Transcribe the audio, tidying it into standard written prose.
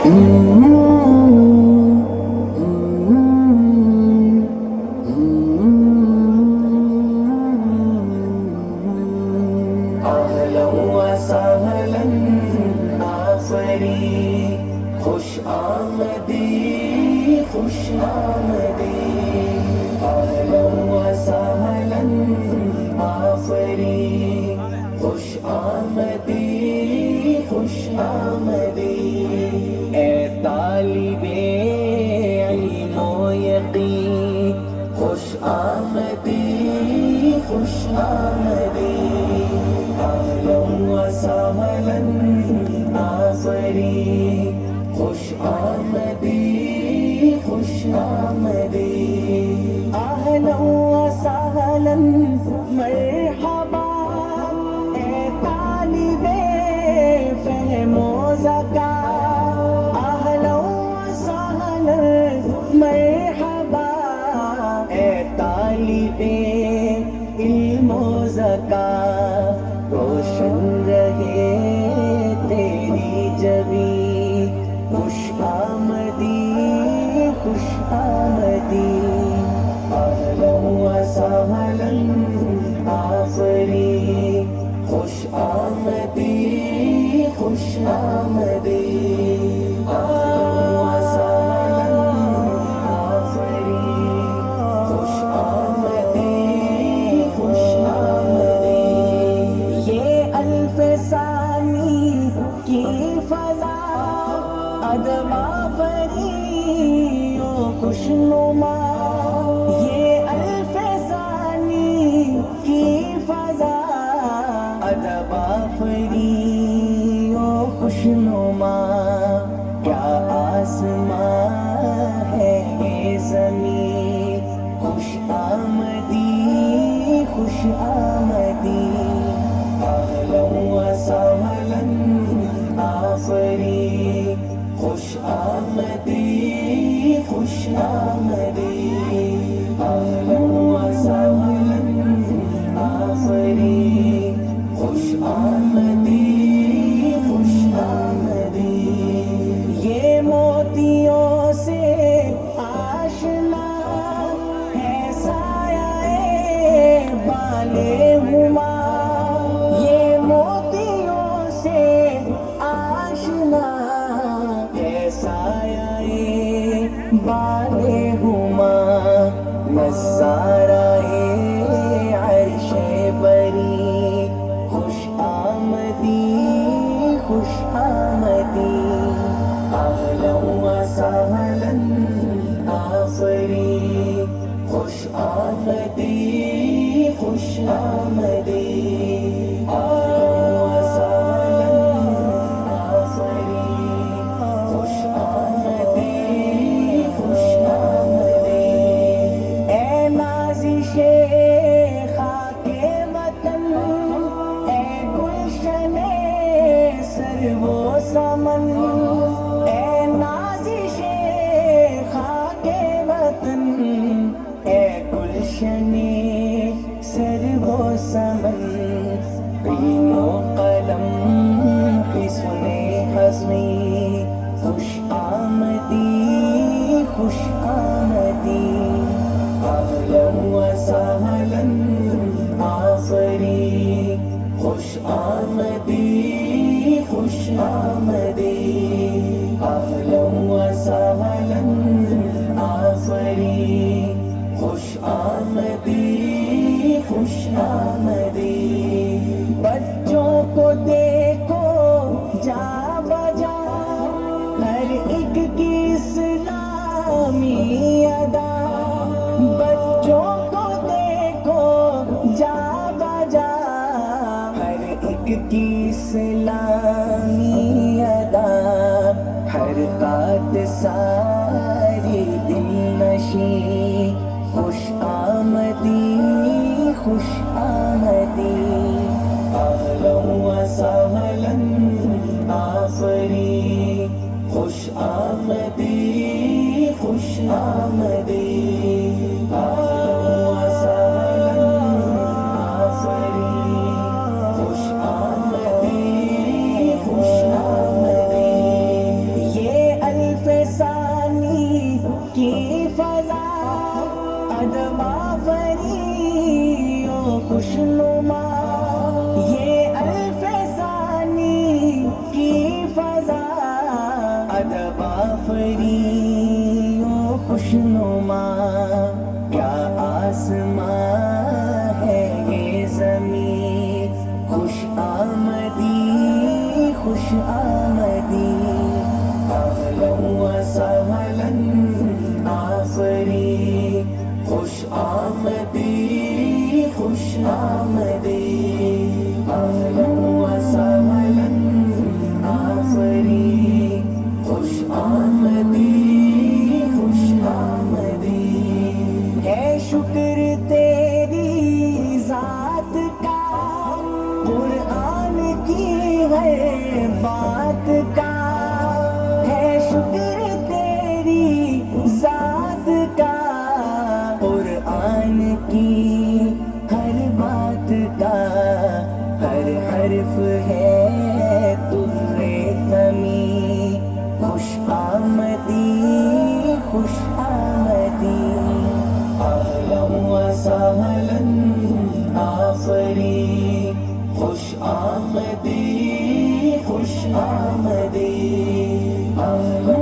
اہلا و سہلا آفری، خوش آمدی خوش آمدی، اہلا و سہلا آفری، خوش آمدی خوش آمدی، اے طالب علم و یقین، خوش آمدی خوش آمدی، اہلا و سہلا آفری، خوش آمدی خوش آمدی، اہلا و سہلا مرحبا، اے طالب فہم و ذکا، اہلا و سہلا مرحبا، اے طالب علم و ذکا، روشن رہے تیری جبیں، خوش آمدی خوش آمدی، اہلا و سہلا آفری، خوش آمدی خوش آمدی، اہلا و سہلا آفری، خوش آمدی خوش آمدی، یہ الف ثانی کی فضا ادب آفری و خوشنما، یہ الف ثانی کی فضا ادب آفری و خوشنما، کیا آسمان ہے یہ زمین، خوش آمدی خوش آمدی، اہلا و سہلا آفری، خوش آمدی خوش آمدی، اہلا و سہلا آفری، خوش آمدی خوش آمدی، یہ موتیوں سے آشنا ہے سایہ بالے ہما، یہ موتیوں سے آشنا ہے سایہ بالے ہما، نظارہ عرش بری، خوش آمدی خوش آمدی، اہلا و سہلا آفری، خوش آمدی خوش آمدی، اہلا و سہلا آفری، خوش آمدی خوش آمدی، اے نازش خاک وطن، اے گلشن سرو و سمن، اے نازش خاک وطن، اے گلشن سرو و سمن، علم و قلم حسن حسنی، خوش آمدی خوش آمدی، اہلا و سہلا آفری، خوش آمدی خوش آمدی، اہلا و سہلا آفری، خوش آمدی خوش آمدی، بچوں کو دیکھو جا بجا، ہر ایک کی اسلامی ادا، بچوں کو دیکھو جا بجا، ہر ایک کی اسلامی ادا، ہر بات ساری دل نشیں، خوش آمدی خوش آمدی، اہلا و سہلا آفری، خوش آمدی خوش آمدی، اہلا و سہلا آفری، خوش آمدی خوش آمدی، یہ ادب آفری و خوشنما، یہ الف ثانی کی فضا، ادب آفری و خوشنما، کیا آسمان ہے یہ زمین، خوش آمدی خوش آمدی، اہلا و سہلا آفری، خوش آمدی خوش آمدی، اہلا و سہلا آفری، خوش آمدی خوش آمدی، ہے شکر تیری ذات کا، قرآن کی ہے بات کا، ہے شکر تیری ذات کا، قرآن کی ہر بات کا، ہر حرف ہے در ثمی، خوش آمدی خوش آمدی، اہلا و سہلا آفری، خوش آمدی خوش آمدی، اہلا